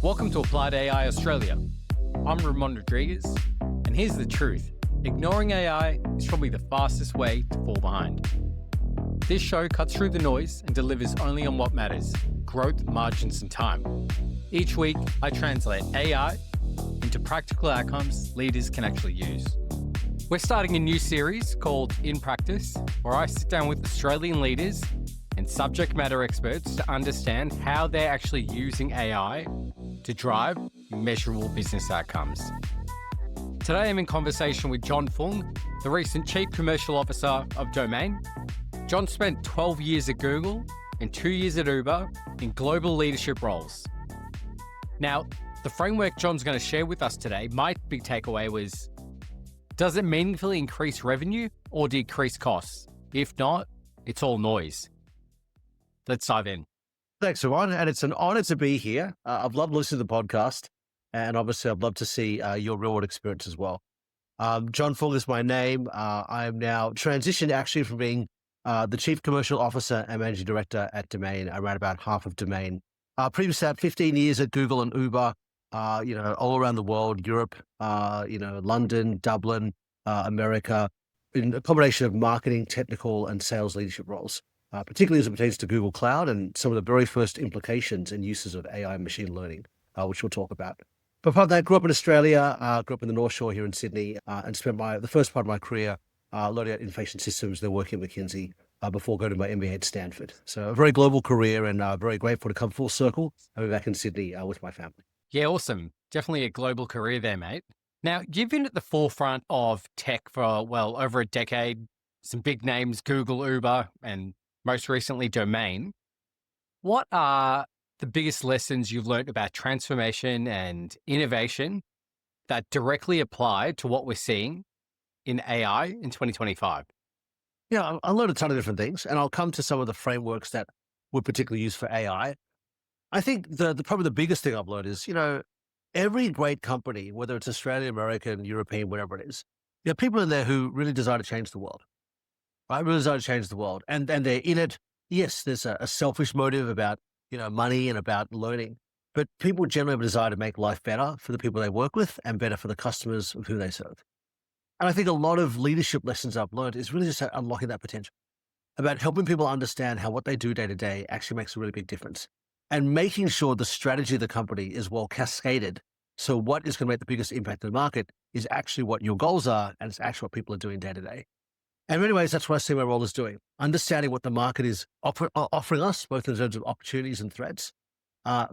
Welcome to Applied AI Australia. I'm Ramon Rodriguez, and here's the truth. Ignoring AI is probably the fastest way to fall behind. This show cuts through the noise and delivers only on what matters: growth, margins, and time. Each week, I translate AI into practical outcomes leaders can actually use. We're starting a new series called In Practice, where I sit down with Australian leaders and subject matter experts to understand how they're actually using AI to drive measurable business outcomes. Today, I'm in conversation with John Foong, the recent Chief Commercial Officer of Domain. John spent 12 years at Google and 2 years at Uber in global leadership roles. Now, the framework John's going to share with us today, my big takeaway was, does it meaningfully increase revenue or decrease costs? If not, it's all noise. Let's dive in. Thanks, Ramon. And it's an honor to be here. I've loved listening to the podcast. And obviously, I'd love to see your real world experience as well. John Foong is my name. I am now transitioned actually from being the Chief Commercial Officer and Managing Director at Domain. I ran about half of Domain. Previously, I had 15 years at Google and Uber, all around the world, Europe, London, Dublin, America, in a combination of marketing, technical, and sales leadership roles. Particularly as it pertains to Google Cloud and some of the very first implications and uses of AI and machine learning, which we'll talk about. But part of that, grew up in Australia, grew up in the North Shore here in Sydney, and spent the first part of my career learning about information systems, then working at McKinsey before going to my MBA at Stanford. So a very global career, and very grateful to come full circle and be back in Sydney with my family. Yeah, awesome. Definitely a global career there, mate. Now, you've been at the forefront of tech for, well, over a decade. Some big names, Google, Uber, and most recently, Domain. What are the biggest lessons you've learned about transformation and innovation that directly apply to what we're seeing in AI in 2025? Yeah, I learned a ton of different things, and I'll come to some of the frameworks that were particularly used for AI. I think probably the biggest thing I've learned is, every great company, whether it's Australian, American, European, whatever it is, there are people in there who really desire to change the world. Right, really desire to change the world, and they're in it. Yes, there's a selfish motive about money and about learning, but people generally have a desire to make life better for the people they work with and better for the customers of who they serve. And I think a lot of leadership lessons I've learned is really just unlocking that potential, about helping people understand how what they do day to day actually makes a really big difference, and making sure the strategy of the company is well cascaded. So what is going to make the biggest impact in the market is actually what your goals are, and it's actually what people are doing day to day. And in many ways, that's what I see my role as doing, understanding what the market is offering us, both in terms of opportunities and threats,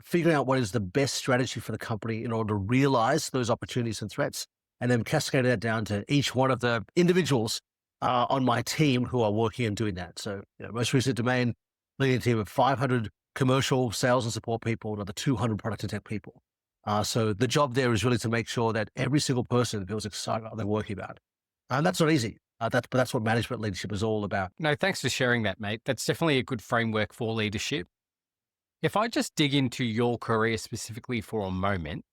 figuring out what is the best strategy for the company in order to realize those opportunities and threats, and then cascading that down to each one of the individuals on my team who are working and doing that. So most recent Domain, leading a team of 500 commercial sales and support people, another 200 product and tech people. So the job there is really to make sure that every single person feels excited about what they're working about. And that's not easy. But that's what management leadership is all about. No, thanks for sharing that, mate. That's definitely a good framework for leadership. If I just dig into your career specifically for a moment,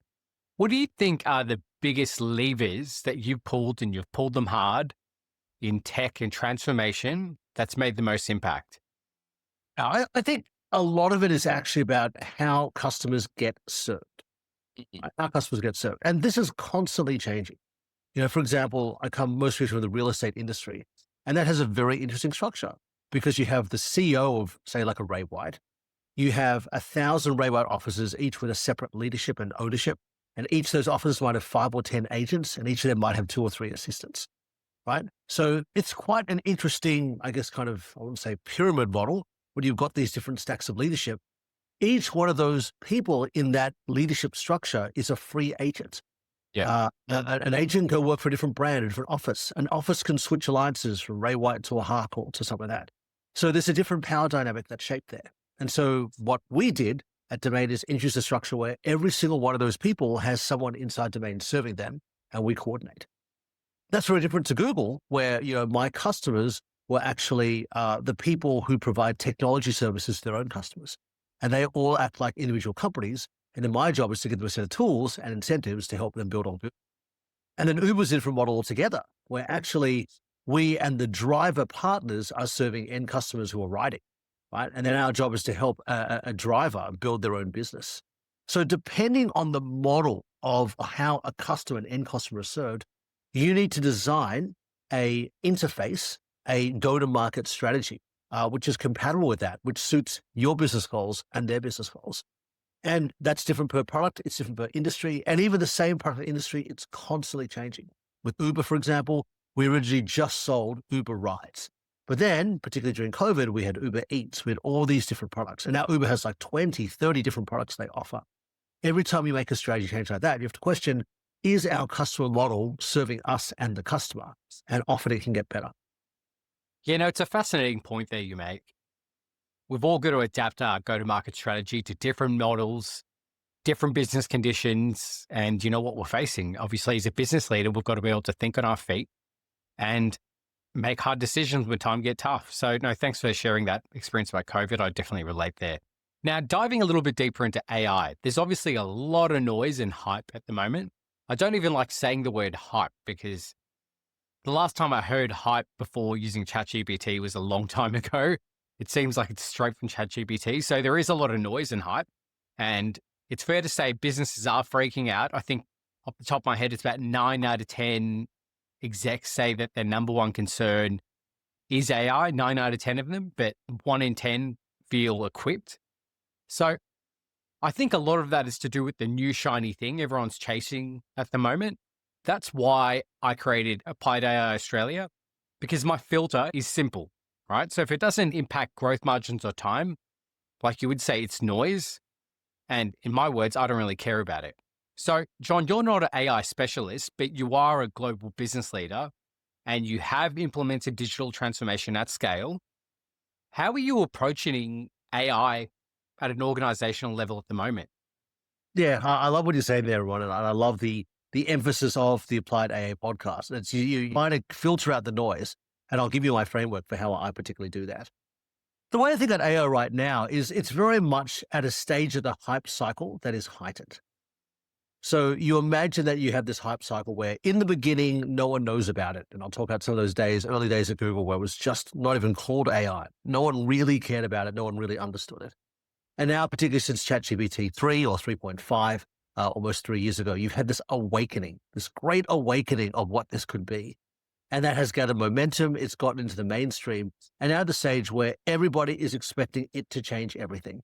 what do you think are the biggest levers that you've pulled, and you've pulled them hard in tech and transformation, that's made the most impact? I think a lot of it is actually about how customers get served. Right? How customers get served. And this is constantly changing. For example, I come most recently from the real estate industry, and that has a very interesting structure because you have the CEO of, say, like a Ray White. You have 1,000 Ray White offices, each with a separate leadership and ownership. And each of those offices might have 5 or 10 agents, and each of them might have 2 or 3 assistants, right? So it's quite an interesting, I guess, kind of, I wouldn't say pyramid model, where you've got these different stacks of leadership. Each one of those people in that leadership structure is a free agent. Yeah. An agent can work for a different brand, a different office. An office can switch alliances from Ray White to a Harcourt to something like that. So there's a different power dynamic that's shaped there. And so what we did at Domain is introduce a structure where every single one of those people has someone inside Domain serving them, and we coordinate. That's very different to Google, where my customers were actually the people who provide technology services to their own customers, and they all act like individual companies. And then my job is to give them a set of tools and incentives to help them build on it. And then Uber's a different model altogether, where actually we and the driver partners are serving end customers who are riding, right? And then our job is to help a driver build their own business. So depending on the model of how a customer and end customer is served, you need to design a interface, a go-to-market strategy, which is compatible with that, which suits your business goals and their business goals. And that's different per product, it's different per industry, and even the same product industry, it's constantly changing. With Uber, for example, we originally just sold Uber Rides. But then, particularly during COVID, we had Uber Eats, we had all these different products. And now Uber has like 20, 30 different products they offer. Every time you make a strategy change like that, you have to question, is our customer model serving us and the customer? And often it can get better. It's a fascinating point there you make. We've all got to adapt our go-to-market strategy to different models, different business conditions, and you know what we're facing. Obviously, as a business leader, we've got to be able to think on our feet and make hard decisions when time get tough. So no, thanks for sharing that experience about COVID. I definitely relate there. Now, diving a little bit deeper into AI, there's obviously a lot of noise and hype at the moment. I don't even like saying the word hype because the last time I heard hype before using ChatGPT was a long time ago. It seems like it's straight from ChatGPT. So there is a lot of noise and hype. And it's fair to say businesses are freaking out. I think off the top of my head, it's about 9 out of 10 execs say that their number one concern is AI, 9 out of 10 of them, but 1 in 10 feel equipped. So I think a lot of that is to do with the new shiny thing everyone's chasing at the moment. That's why I created Applied AI Australia, because my filter is simple, right? So if it doesn't impact growth margins or time, like you would say, it's noise. And in my words, I don't really care about it. So, John, you're not an AI specialist, but you are a global business leader and you have implemented digital transformation at scale. How are you approaching AI at an organizational level at the moment? Yeah, I love what you're saying there, Ron, and I love the emphasis of the Applied AA podcast. It's you trying to filter out the noise, and I'll give you my framework for how I particularly do that. The way I think about AI right now is it's very much at a stage of the hype cycle that is heightened. So you imagine that you have this hype cycle where in the beginning, no one knows about it. And I'll talk about some of those days, early days at Google, where it was just not even called AI. No one really cared about it. No one really understood it. And now, particularly since ChatGPT 3 or 3.5, almost 3 years ago, you've had this awakening, this great awakening of what this could be. And that has gathered momentum. It's gotten into the mainstream. And now at the stage where everybody is expecting it to change everything.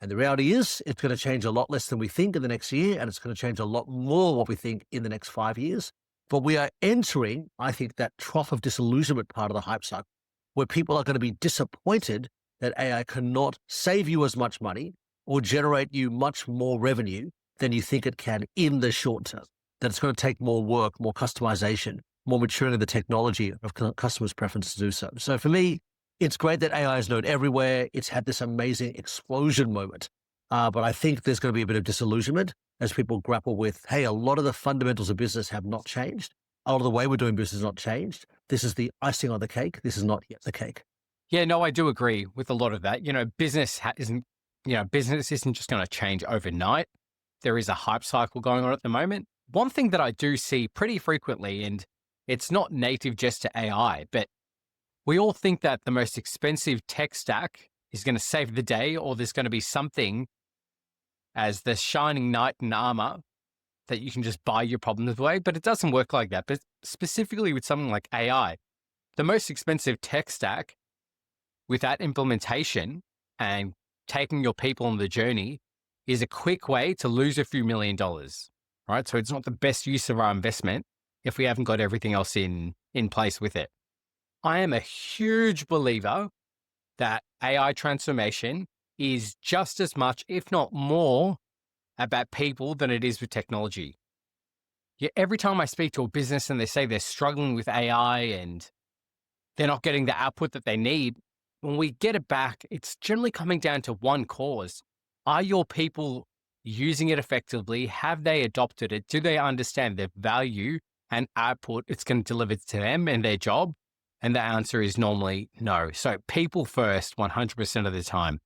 And the reality is it's going to change a lot less than we think in the next year. And it's going to change a lot more what we think in the next 5 years. But we are entering, I think, that trough of disillusionment part of the hype cycle, where people are going to be disappointed that AI cannot save you as much money or generate you much more revenue than you think it can in the short term. That it's going to take more work, more customization, more maturing of the technology of customers' preference to do so. So for me, it's great that AI is known everywhere. It's had this amazing explosion moment. But I think there's going to be a bit of disillusionment as people grapple with, hey, a lot of the fundamentals of business have not changed. A lot of the way we're doing business has not changed. This is the icing on the cake. This is not yet the cake. Yeah, no, I do agree with a lot of that. Business isn't just going to change overnight. There is a hype cycle going on at the moment. One thing that I do see pretty frequently, and it's not native just to AI, but we all think that the most expensive tech stack is going to save the day, or there's going to be something as the shining knight in armor that you can just buy your problems away, but it doesn't work like that. But specifically with something like AI, the most expensive tech stack with that implementation and taking your people on the journey is a quick way to lose a few $1,000,000, right? So it's not the best use of our investment if we haven't got everything else in place with it. I am a huge believer that AI transformation is just as much, if not more, about people than it is with technology. Yeah, every time I speak to a business and they say they're struggling with AI and they're not getting the output that they need, when we get it back, it's generally coming down to one cause. Are your people using it effectively? Have they adopted it? Do they understand the value and output it's going to deliver to them and their job? And the answer is normally no. So people first, 100% of the time.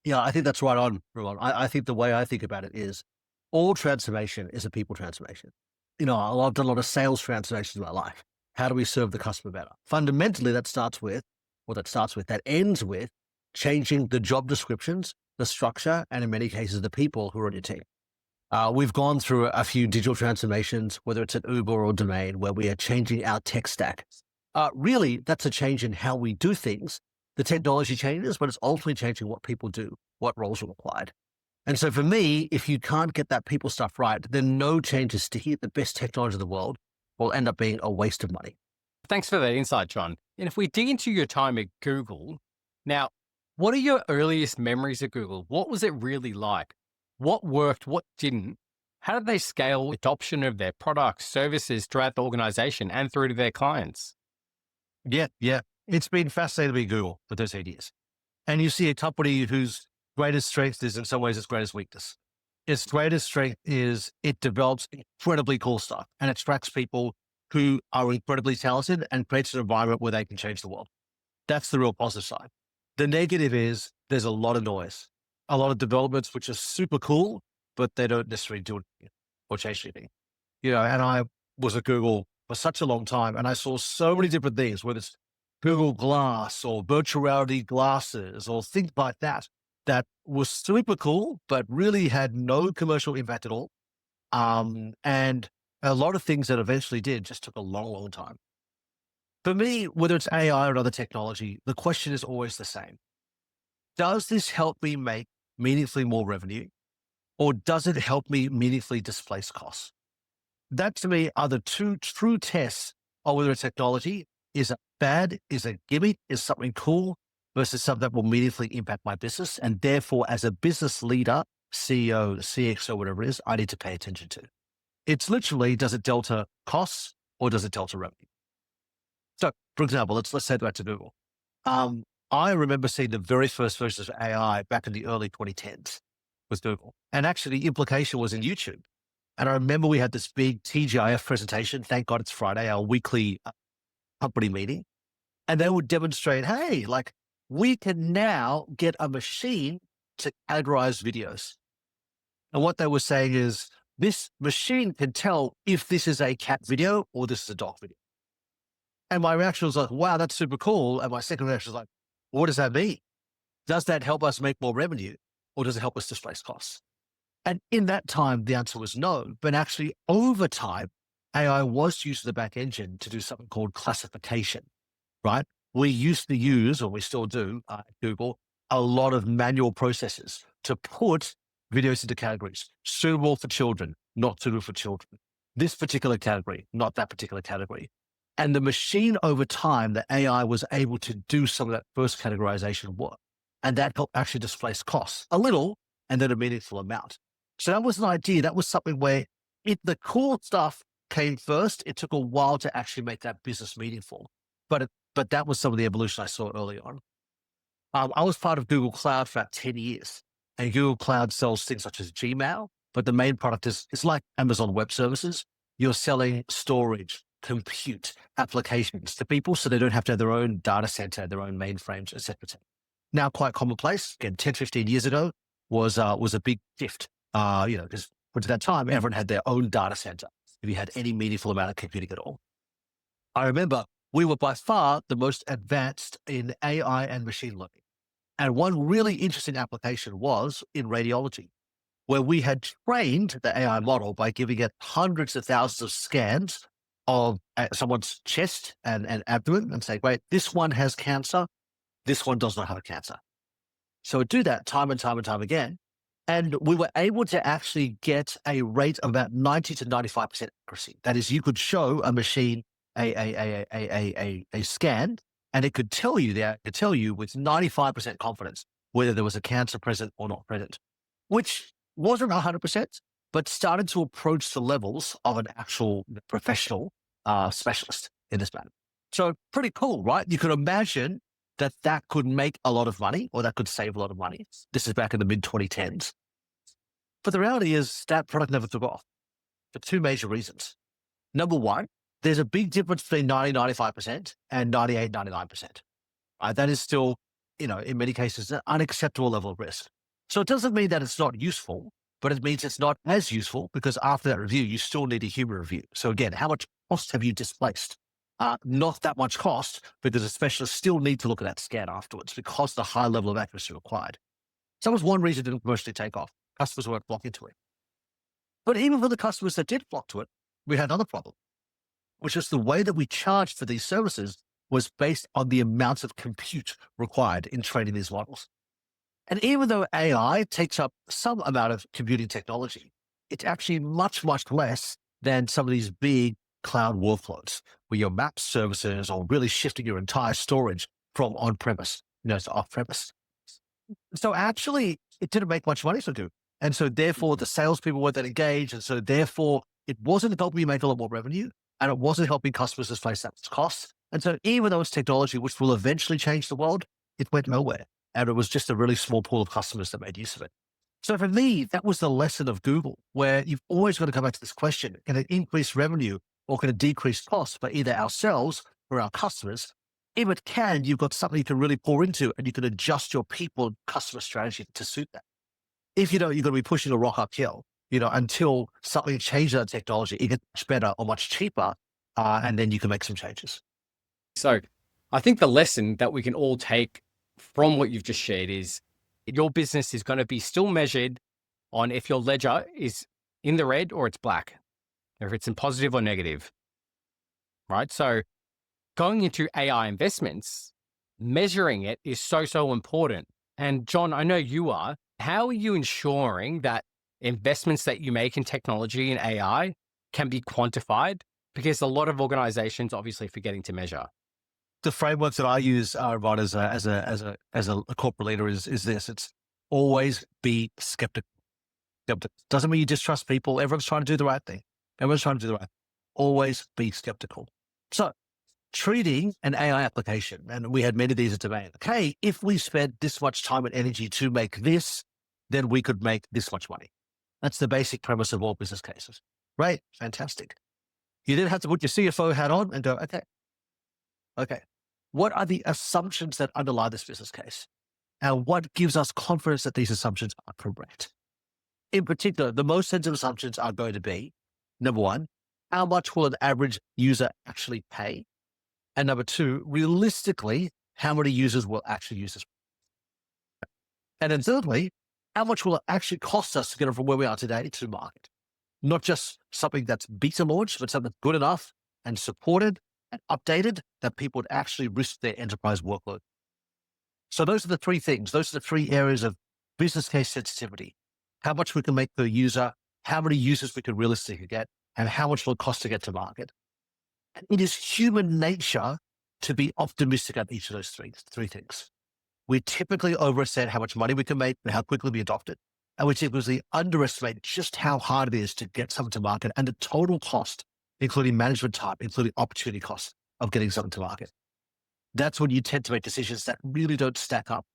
Yeah, I think that's right on, Rowan. I think the way I think about it is all transformation is a people transformation. I've done a lot of sales transformations in my life. How do we serve the customer better? Fundamentally, that ends with changing the job descriptions the structure, and in many cases, the people who are on your team. We've gone through a few digital transformations, whether it's at Uber or Domain, where we are changing our tech stack. Really, that's a change in how we do things. The technology changes, but it's ultimately changing what people do, what roles are required. And so for me, if you can't get that people stuff right, then no changes to hit the best technology in the world will end up being a waste of money. Thanks for that insight, John. And if we dig into your time at Google, now, what are your earliest memories of Google? What was it really like? What worked? What didn't? How did they scale adoption of their products, services throughout the organization and through to their clients? Yeah. It's been fascinating to be Google for those 8 years. And you see a company whose greatest strength is in some ways its greatest weakness. Its greatest strength is it develops incredibly cool stuff and attracts people who are incredibly talented and creates an environment where they can change the world. That's the real positive side. The negative is there's a lot of noise, a lot of developments which are super cool, but they don't necessarily do it or change anything. And I was at Google for such a long time and I saw so many different things, whether it's Google Glass or virtual reality glasses or things like that, that was super cool, but really had no commercial impact at all. And a lot of things that eventually did just took a long, long time. For me, whether it's AI or another technology, the question is always the same. Does this help me make meaningfully more revenue or does it help me meaningfully displace costs? That to me are the two true tests of whether a technology is it bad, is a gimmick, is something cool versus something that will meaningfully impact my business. And therefore, as a business leader, CEO, CXO, whatever it is, I need to pay attention to. It's literally, does it delta costs or does it delta revenue? So, for example, let's say that to Google. I remember seeing the very first versions of AI back in the early 2010s with Google. And actually, the implication was in YouTube. And I remember we had this big TGIF presentation. Thank God it's Friday, our weekly company meeting. And they would demonstrate, hey, like we can now get a machine to categorize videos. And what they were saying is this machine can tell if this is a cat video or this is a dog video. And my reaction was like, wow, that's super cool. And my second reaction was like, what does that mean? Does that help us make more revenue or does it help us displace costs? And in that time, the answer was no. But actually, over time, AI was used in the back engine to do something called classification, right? We used to use, or we still do at Google, a lot of manual processes to put videos into categories, suitable for children, not suitable for children, this particular category, not that particular category. And the machine over time, the AI was able to do some of that first categorization work. And that helped actually displace costs a little and then a meaningful amount. So that was an idea. That was something where the cool stuff came first. It took a while to actually make that business meaningful. But that was some of the evolution I saw early on. I was part of Google Cloud for about 10 years. And Google Cloud sells things such as Gmail, but the main product is it's like Amazon Web Services. You're selling storage, compute, applications to people so they don't have to have their own data center, their own mainframes, et cetera. Now quite commonplace. Again, 10, 15 years ago was a big shift. Because at that time, everyone had their own data center. If you had any meaningful amount of computing at all. I remember we were by far the most advanced in AI and machine learning. And one really interesting application was in radiology, where we had trained the AI model by giving it hundreds of thousands of scans of someone's chest and abdomen and say, wait, this one has cancer. This one does not have a cancer. So do that time and time and time again. And we were able to actually get a rate of about 90 to 95% accuracy. That is, you could show a machine a scan, and it could tell you with 95% confidence whether there was a cancer present or not present, which wasn't 100%, but started to approach the levels of an actual professional specialist in this matter. So pretty cool, right? You could imagine that could make a lot of money or that could save a lot of money. This is back in the mid 2010s. But the reality is that product never took off for two major reasons. Number one, there's a big difference between 90, 95% and 98, 99%. Right? That is still, in many cases, an unacceptable level of risk. So it doesn't mean that it's not useful, but it means it's not as useful because after that review, you still need a human review. So again, how much cost have you displaced? Not that much cost, because a specialist still need to look at that scan afterwards because the high level of accuracy required. So that was one reason it didn't commercially take off. Customers weren't flocking to it. But even for the customers that did flock to it, we had another problem, which is the way that we charged for these services was based on the amount of compute required in training these models. And even though AI takes up some amount of computing technology, it's actually much, much less than some of these big cloud workloads where your map services or really shifting your entire storage from on-premise, to off-premise. So actually, it didn't make much money to do. And so therefore, the salespeople weren't that engaged. And so therefore, it wasn't helping you make a lot more revenue and it wasn't helping customers displace that cost. And so even though it's technology which will eventually change the world, it went nowhere. And it was just a really small pool of customers that made use of it. So for me, that was the lesson of Google, where you've always got to come back to this question: can it increase revenue or can it decrease costs for either ourselves or our customers? If it can, you've got something you can really pour into and you can adjust your people and customer strategy to suit that. If you don't, you're going to be pushing a rock uphill, until something changes that technology, it gets much better or much cheaper, and then you can make some changes. So I think the lesson that we can all take from what you've just shared is your business is going to be still measured on if your ledger is in the red or it's black, or if it's in positive or negative, right? So going into AI investments, measuring it is so important. And John, I know you are. How are you ensuring that investments that you make in technology and AI can be quantified? Because a lot of organizations obviously forgetting to measure. The frameworks that I use, Rod, as a corporate leader is this: it's always be skeptical. Doesn't mean you distrust people. Everyone's trying to do the right thing. Everyone's trying to do the right thing. Always be skeptical. So treating an AI application, and we had many of these at Domain. Okay, if we spent this much time and energy to make this, then we could make this much money. That's the basic premise of all business cases. Right? Fantastic. You then have to put your CFO hat on and go, okay, what are the assumptions that underlie this business case? And what gives us confidence that these assumptions are correct? In particular, the most sensitive assumptions are going to be, number one, how much will an average user actually pay? And number two, realistically, how many users will actually use this? And then thirdly, how much will it actually cost us to get it from where we are today to market? Not just something that's beta launched, but something good enough and supported and updated that people would actually risk their enterprise workload. So those are the three things. Those are the three areas of business case sensitivity: how much we can make per user, how many users we can realistically get, and how much will it cost to get to market. And it is human nature to be optimistic at each of those three things. We typically overestimate how much money we can make and how quickly we adopt it. And we typically underestimate just how hard it is to get something to market and the total cost, including management time, including opportunity cost of getting something to market. That's when you tend to make decisions that really don't stack up.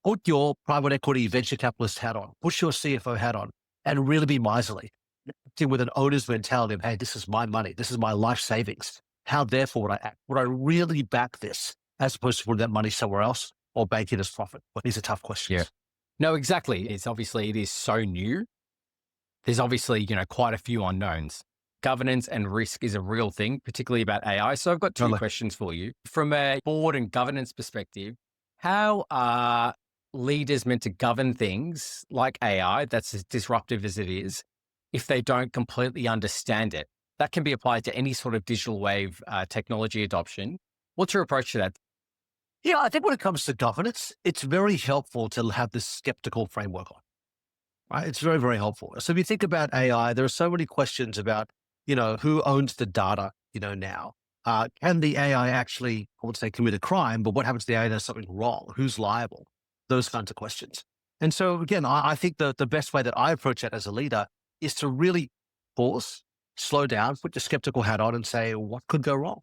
Put your private equity venture capitalist hat on, push your CFO hat on, and really be miserly. With an owner's mentality of, hey, this is my money. This is my life savings. How therefore would I act? Would I really back this as opposed to putting that money somewhere else or bank it as profit? But these are tough questions. Yeah. No, exactly. It is so new. There's obviously, quite a few unknowns. Governance and risk is a real thing, particularly about AI. So I've got two questions for you. From a board and governance perspective, how are leaders meant to govern things like AI, that's as disruptive as it is, if they don't completely understand it? That can be applied to any sort of digital wave technology adoption. What's your approach to that? Yeah, I think when it comes to governance, it's very helpful to have this skeptical framework on. Right? It's very, very helpful. So if you think about AI, there are so many questions about, who owns the data, now. Can the AI actually, I would say, commit a crime, but what happens to the AI does something wrong? Who's liable? Those kinds of questions. And so again, I think the best way that I approach it as a leader is to really pause, slow down, put your skeptical hat on and say, what could go wrong?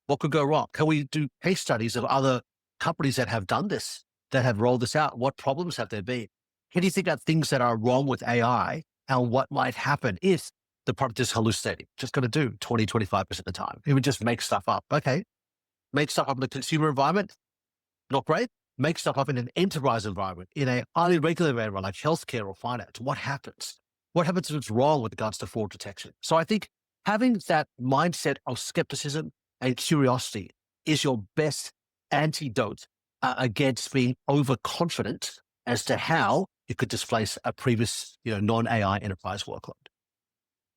What could go wrong? Can we do case studies of other companies that have done this, that have rolled this out? What problems have there been? Can you think about things that are wrong with AI and what might happen if the product is hallucinating? Just going to do 20, 25% of the time. It would just make stuff up. Okay. Make stuff up in the consumer environment. Not great. Make stuff up in an enterprise environment, in a highly regulated environment like healthcare or finance. What happens? What happens if it's wrong with regards to fraud detection? So I think having that mindset of skepticism and curiosity is your best antidote against being overconfident as to how it could displace a previous, non-AI enterprise workload.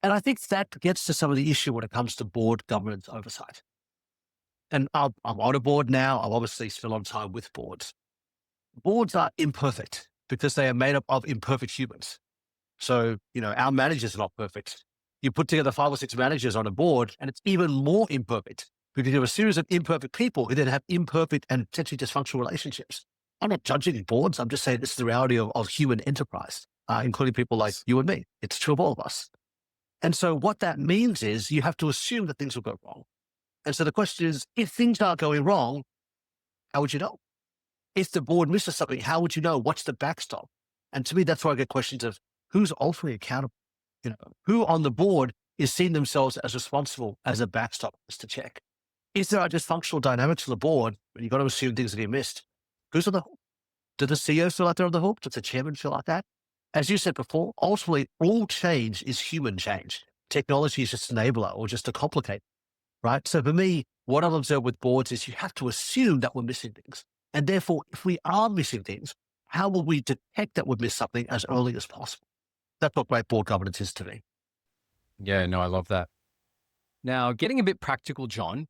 And I think that gets to some of the issue when it comes to board governance oversight. And I'm on a board now. I'm obviously spent a lot of time with boards. Boards are imperfect because they are made up of imperfect humans. So, our managers are not perfect. You put together 5 or 6 managers on a board, and it's even more imperfect because you have a series of imperfect people who then have imperfect and potentially dysfunctional relationships. I'm not judging boards. I'm just saying this is the reality of human enterprise, including people like you and me. It's true of all of us. And so what that means is you have to assume that things will go wrong. And so the question is, if things are going wrong, how would you know? If the board misses something, how would you know? What's the backstop? And to me, that's why I get questions of who's ultimately accountable. Who on the board is seeing themselves as responsible as a backstop just to check. Is there a dysfunctional dynamics of the board when you've got to assume things that you missed? Who's on the hook? Does the CEO feel like they're on the hook? Does the chairman feel like that? As you said before, ultimately, all change is human change. Technology is just an enabler or just to complicate, right? So for me, what I've observed with boards is you have to assume that we're missing things. And therefore, if we are missing things, how will we detect that we've missed something as early as possible? That's what great board governance is to me. Yeah, no, I love that. Now, getting a bit practical, John,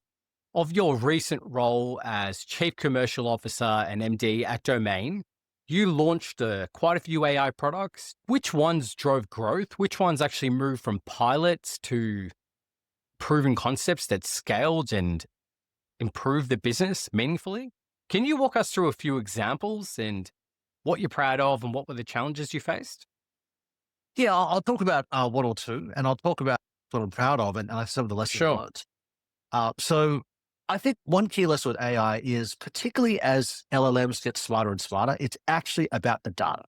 of your recent role as Chief Commercial Officer and MD at Domain, you launched quite a few AI products. Which ones drove growth? Which ones actually moved from pilots to proven concepts that scaled and improved the business meaningfully? Can you walk us through a few examples and what you're proud of and what were the challenges you faced? Yeah, I'll talk about one or two, and I'll talk about what I'm proud of and some of the lessons Sure. learned. So I think one key lesson with AI is particularly as LLMs get smarter and smarter, it's actually about the data.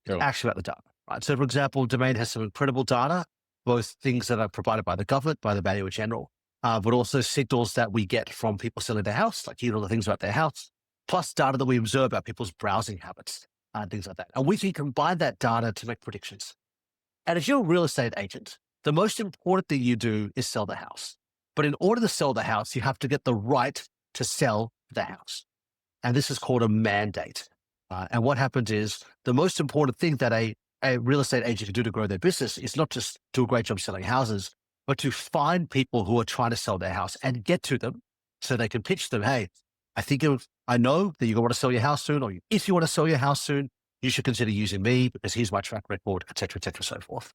It's Cool. actually about the data, right? So for example, Domain has some incredible data, both things that are provided by the government, by the Valuer General, but also signals that we get from people selling their house, like the things about their house, plus data that we observe about people's browsing habits, things like that. And we can combine that data to make predictions. And if you're a real estate agent, the most important thing you do is sell the house. But in order to sell the house, you have to get the right to sell the house. And this is called a mandate. And what happens is the most important thing that a real estate agent can do to grow their business is not just do a great job selling houses, but to find people who are trying to sell their house and get to them so they can pitch them, hey, I know that you want to sell your house soon, or if you want to sell your house soon, you should consider using me because here's my track record, et cetera, so forth.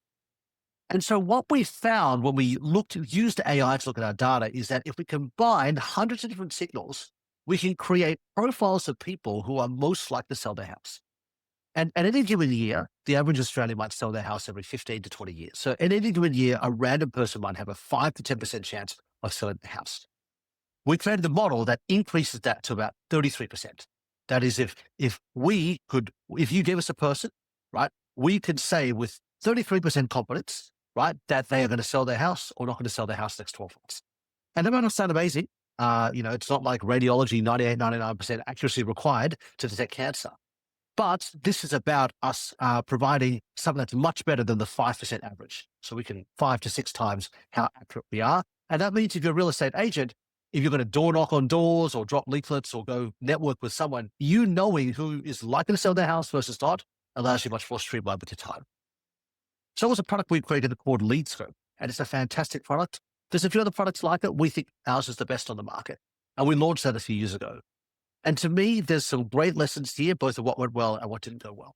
And so what we found when we used AI to look at our data is that if we combine hundreds of different signals, we can create profiles of people who are most likely to sell their house. And at any given year, the average Australian might sell their house every 15 to 20 years. So at any given year, a random person might have a 5 to 10% chance of selling their house. We created a model that increases that to about 33%. That is, if you gave us a person, right, we could say with 33% confidence, right, that they are going to sell their house or not going to sell their house next 12 months. And that might not sound amazing. It's not like radiology, 98, 99% accuracy required to detect cancer. But this is about us providing something that's much better than the 5% average. So we can 5 to 6 times how accurate we are. And that means if you're a real estate agent, if you're going to door knock on doors or drop leaflets or go network with someone, you knowing who is likely to sell their house versus not allows you much more streamlined with your time. So it was a product we created called LeadScope, and it's a fantastic product. There's a few other products like it. We think ours is the best on the market. And we launched that a few years ago. And to me, there's some great lessons here, both of what went well and what didn't go well.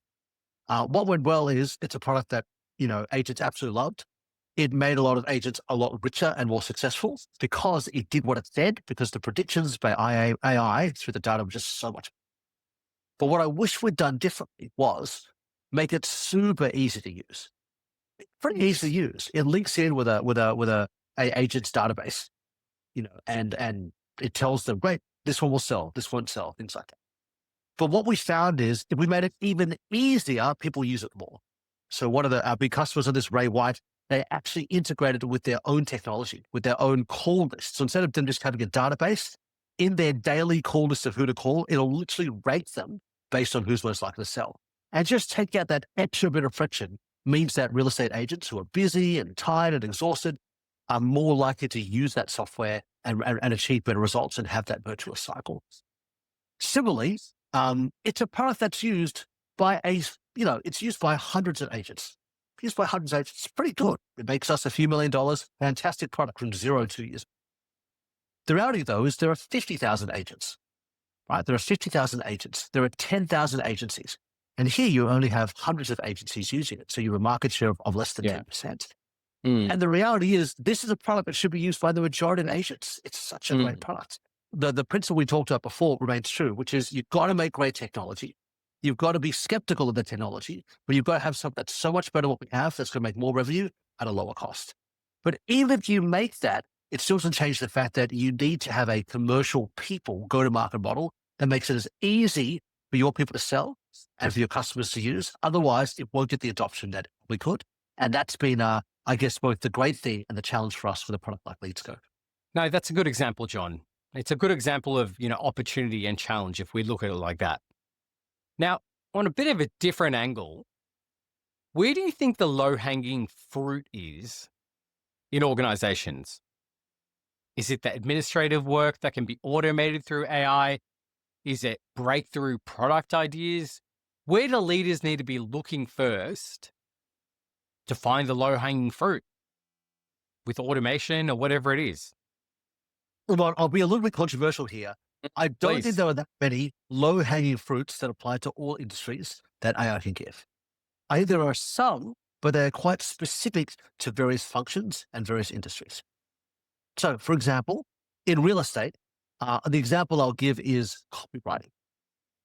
What went well is it's a product that, agents absolutely loved. It made a lot of agents a lot richer and more successful because it did what it said, because the predictions by AI through the data were just so much. But what I wish we'd done differently was make it super easy to use. Pretty easy to use. It links in with a agent's database, and it tells them, great, this one will sell, this won't sell, things like that. But what we found is if we made it even easier, people use it more. So one of our big customers on this, Ray White, they actually integrated it with their own technology, with their own call list. So instead of them just having a database, in their daily call list of who to call, it'll literally rate them based on who's most likely to sell. And just take out that extra bit of friction means that real estate agents who are busy and tired and exhausted are more likely to use that software and achieve better results and have that virtuous cycle. Similarly, it's a product that's used by it's used by hundreds of agents. Used by hundreds of agents. It's pretty good. It makes us a few $1,000,000. Fantastic product from 0 to 2 years. The reality, though, is there are 50,000 agents, right? There are 50,000 agents. There are 10,000 agencies. And here you only have hundreds of agencies using it. So you have a market share of less than Yeah. 10%. Mm. And the reality is this is a product that should be used by the majority of agents. It's such a great Mm. product. The principle we talked about before remains true, which is you've got to make great technology. You've got to be skeptical of the technology, but you've got to have something that's so much better than what we have that's going to make more revenue at a lower cost. But even if you make that, it still doesn't change the fact that you need to have a commercial people go-to-market model that makes it as easy for your people to sell and for your customers to use. Otherwise, it won't get the adoption that we could. And that's been, I guess, both the great thing and the challenge for us with a product like LeadsGo. No, that's a good example, John. It's a good example of, opportunity and challenge if we look at it like that. Now, on a bit of a different angle, where do you think the low-hanging fruit is in organizations? Is it the administrative work that can be automated through AI? Is it breakthrough product ideas? Where do leaders need to be looking first to find the low-hanging fruit with automation or whatever it is? Well, I'll be a little bit controversial here. I don't think Please. there are that many low-hanging fruits that apply to all industries that AI can give. I think there are some, but they're quite specific to various functions and various industries. So, for example, in real estate, the example I'll give is copywriting.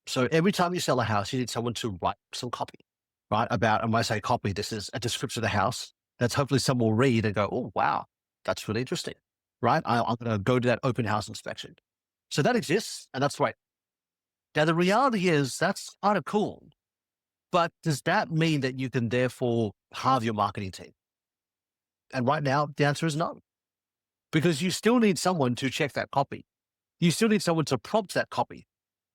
So every time you sell a house, you need someone to write some copy, right? And when I say copy, this is a description of the house that's hopefully someone will read and go, oh, wow, that's really interesting, right? I'm going to go to that open house inspection. So that exists, and that's right. Now, the reality is that's kind of cool, but does that mean that you can therefore halve your marketing team? And right now, the answer is no, because you still need someone to check that copy. You still need someone to prompt that copy.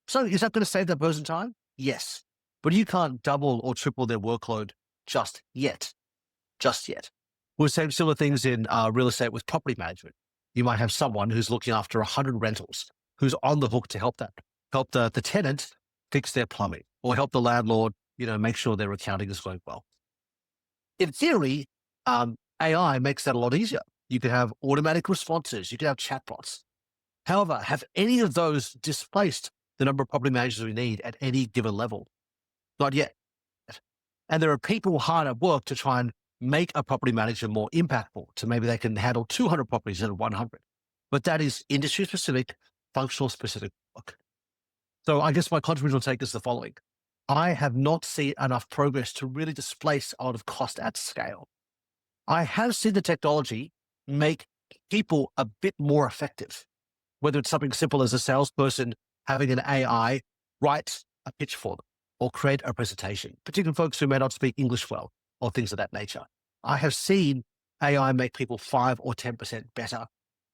So is that going to save that person time? Yes. But you can't double or triple their workload just yet. Just yet. We'll say similar things in real estate with property management. You might have someone who's looking after 100 rentals, who's on the hook to help the tenant fix their plumbing or help the landlord, make sure their accounting is going well. In theory, AI makes that a lot easier. You can have automatic responses. You can have chatbots. However, have any of those displaced the number of property managers we need at any given level? Not yet. And there are people hard at work to try and make a property manager more impactful, to maybe they can handle 200 properties instead of 100. But that is industry specific, functional specific work. So I guess my contribution take is the following. I have not seen enough progress to really displace a lot of cost at scale. I have seen the technology make people a bit more effective, whether it's something simple as a salesperson having an AI write a pitch for them or create a presentation, particularly folks who may not speak English well or things of that nature. I have seen AI make people 5 or 10% better.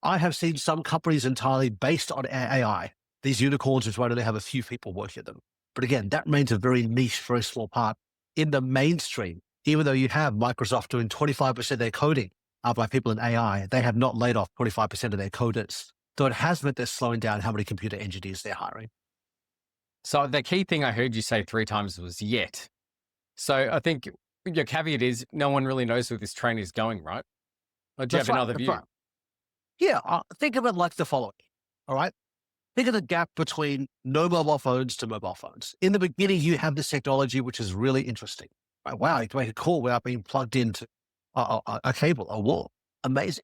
I have seen some companies entirely based on AI, these unicorns which might only have a few people working at them. But again, that remains a very niche, very small part. In the mainstream, even though you have Microsoft doing 25% of their coding by people in AI, they have not laid off 25% of their coders. So it has meant they're slowing down how many computer engineers they're hiring. So the key thing I heard you say 3 times was yet. So I think your caveat is no one really knows where this train is going, right? Or do you have another view? Right. Yeah, think of it like the following, all right? Think of the gap between no mobile phones to mobile phones. In the beginning, you have this technology, which is really interesting. Right? Wow, you can make a call without being plugged into a cable, a wall. Amazing.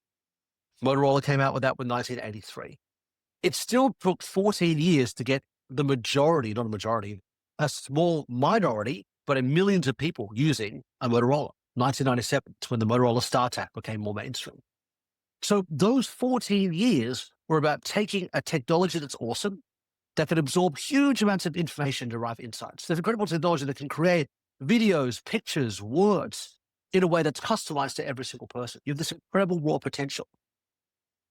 Motorola came out with that in 1983. It still took 14 years to get the majority, not a majority, a small minority, but millions of people using a Motorola. 1997, it's when the Motorola StarTAC became more mainstream. So those 14 years were about taking a technology that's awesome, that can absorb huge amounts of information to derive insights. There's incredible technology that can create videos, pictures, words in a way that's customized to every single person. You have this incredible raw potential.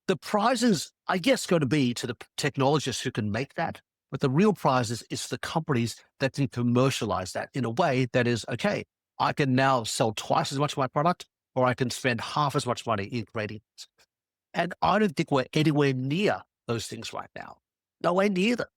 The prizes, I guess, going to be to the technologists who can make that. But the real prize is the companies that can commercialize that in a way that is, okay, I can now sell twice as much of my product, or I can spend half as much money in creating it. And I don't think we're anywhere near those things right now. Nowhere near them.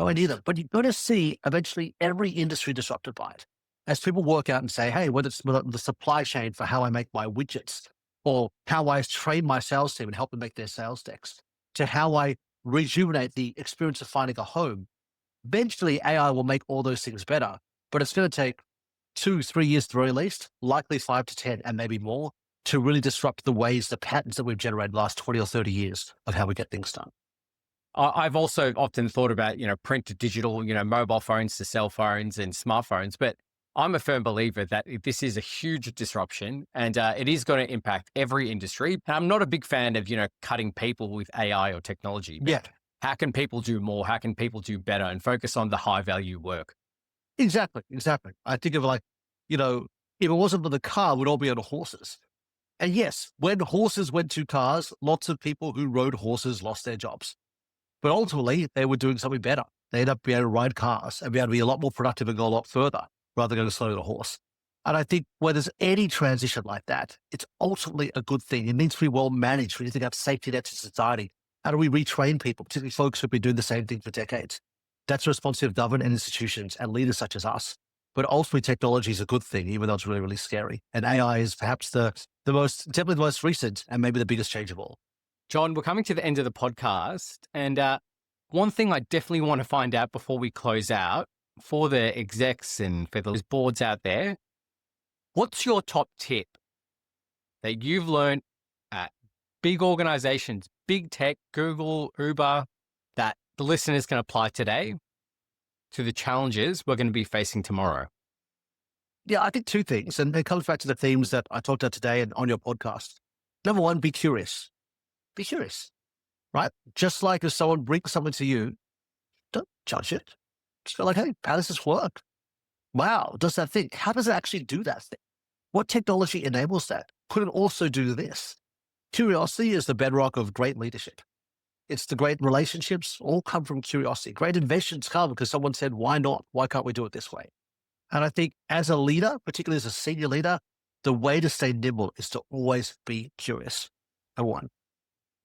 nowhere near them. But you're going to see eventually every industry disrupted by it. As people work out and say, hey, whether it's the supply chain for how I make my widgets, or how I train my sales team and help them make their sales decks, to how I rejuvenate the experience of finding a home, eventually AI will make all those things better. But it's going to take 2, 3 years at the very least, likely 5 to 10 and maybe more, to really disrupt the ways, the patterns that we've generated the last 20 or 30 years of how we get things done. I've also often thought about, print to digital, mobile phones to cell phones and smartphones, but I'm a firm believer that this is a huge disruption and it is going to impact every industry. And I'm not a big fan of, cutting people with AI or technology. But Yeah, how can people do more? How can people do better and focus on the high value work? exactly. Exactly. I think of like, if it wasn't for the car, we'd all be on horses. And yes, when horses went to cars, lots of people who rode horses lost their jobs. But ultimately, they were doing something better. They ended up being able to ride cars and be able to be a lot more productive and go a lot further rather than going slow to the horse. And I think where there's any transition like that, it's ultimately a good thing. It needs to be well managed. We need to have safety nets in society. How do we retrain people, particularly folks who've been doing the same thing for decades? That's the responsibility of government and institutions and leaders such as us. But ultimately, technology is a good thing, even though it's really, really scary. And AI is perhaps definitely the most recent and maybe the biggest change of all. John, we're coming to the end of the podcast. And one thing I definitely want to find out before we close out for the execs and for those boards out there, what's your top tip that you've learned at big organizations, big tech, Google, Uber, that the listeners can apply today to the challenges we're going to be facing tomorrow? Yeah, I think two things. And it comes back to the themes that I talked about today and on your podcast. Number one, be curious. Be curious, right? Just like if someone brings something to you, don't judge it. Just go like, hey, how does this work? Wow, does that thing? How does it actually do that thing? What technology enables that? Could it also do this? Curiosity is the bedrock of great leadership. It's the great relationships all come from curiosity. Great inventions come because someone said, why not? Why can't we do it this way? And I think as a leader, particularly as a senior leader, the way to stay nimble is to always be curious. Number one.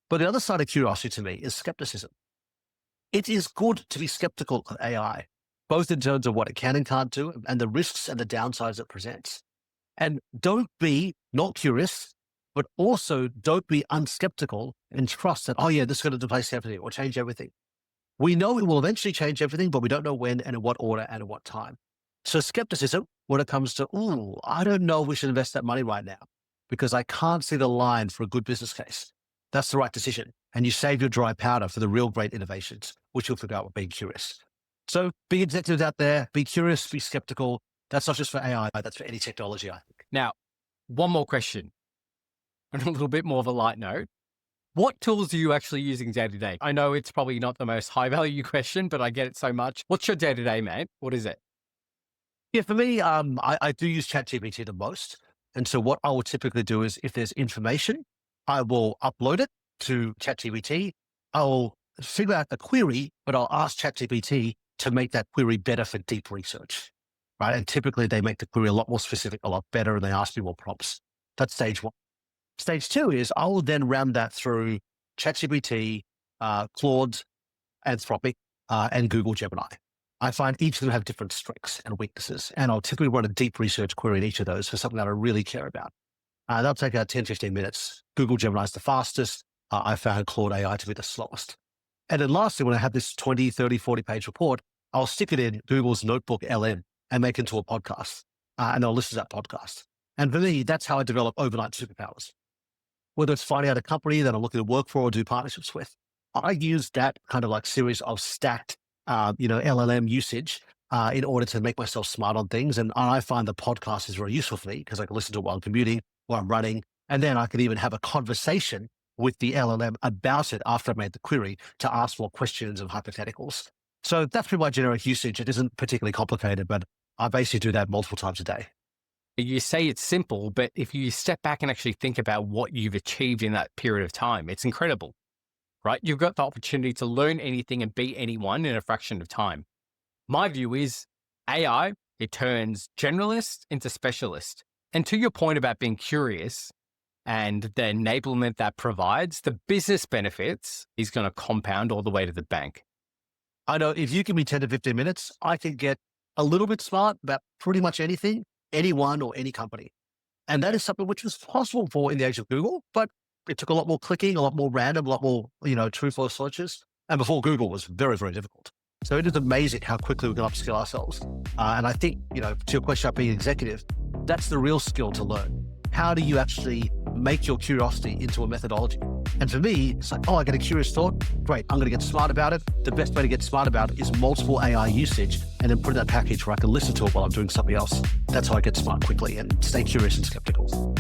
But the other side of curiosity to me is skepticism. It is good to be skeptical of AI, both in terms of what it can and can't do and the risks and the downsides it presents. And don't be not curious, but also don't be unskeptical and trust that, oh yeah, this is going to replace everything or change everything. We know it will eventually change everything, but we don't know when and in what order and at what time. So skepticism when it comes to, I don't know if we should invest that money right now because I can't see the line for a good business case. That's the right decision. And you save your dry powder for the real great innovations, which you'll figure out with being curious. So big executives out there, be curious, be skeptical. That's not just for AI, that's for any technology, I think. Now, one more question on a little bit more of a light note. What tools are you actually using day to day? I know it's probably not the most high value question, but I get it so much. What's your day to day, mate? What is it? Yeah, for me, I do use ChatGPT the most. And so what I will typically do is if there's information, I will upload it to ChatGPT. I'll figure out the query, but I'll ask ChatGPT to make that query better for deep research, right? And typically they make the query a lot more specific, a lot better, and they ask me more prompts. That's stage one. Stage two is I will then ram that through ChatGPT, Claude, Anthropic, and Google Gemini. I find each of them have different strengths and weaknesses, and I'll typically run a deep research query in each of those for something that I really care about. That'll take about 10, 15 minutes. Google Gemini is the fastest. I found Claude AI to be the slowest. And then lastly, when I have this 20, 30, 40-page report, I'll stick it in Google's Notebook LM and make it into a podcast, and I'll listen to that podcast. And for me, that's how I develop overnight superpowers. Whether it's finding out a company that I'm looking to work for or do partnerships with, I use that kind of like series of stacked, LLM usage in order to make myself smart on things. And I find the podcast is very useful for me because I can listen to it while I'm commuting, while I'm running, and then I can even have a conversation with the LLM about it after I've made the query to ask more questions and hypotheticals. So that's pretty my generic usage. It isn't particularly complicated, but I basically do that multiple times a day. You say it's simple, but if you step back and actually think about what you've achieved in that period of time, it's incredible, right? You've got the opportunity to learn anything and beat anyone in a fraction of time. My view is AI, it turns generalist into specialist. And to your point about being curious and the enablement that provides, the business benefits is going to compound all the way to the bank. I know if you give me 10 to 15 minutes, I can get a little bit smart about pretty much anything, anyone or any company. And that is something which was possible for in the age of Google, but it took a lot more clicking, a lot more random, a lot more, true false searches. And before Google was very, very difficult. So it is amazing how quickly we can upskill ourselves. And I think, to your question about being executive, that's the real skill to learn. How do you actually make your curiosity into a methodology? And for me, it's like, I got a curious thought. Great. I'm going to get smart about it. The best way to get smart about it is multiple AI usage and then put in a package where I can listen to it while I'm doing something else. That's how I get smart quickly and stay curious and skeptical.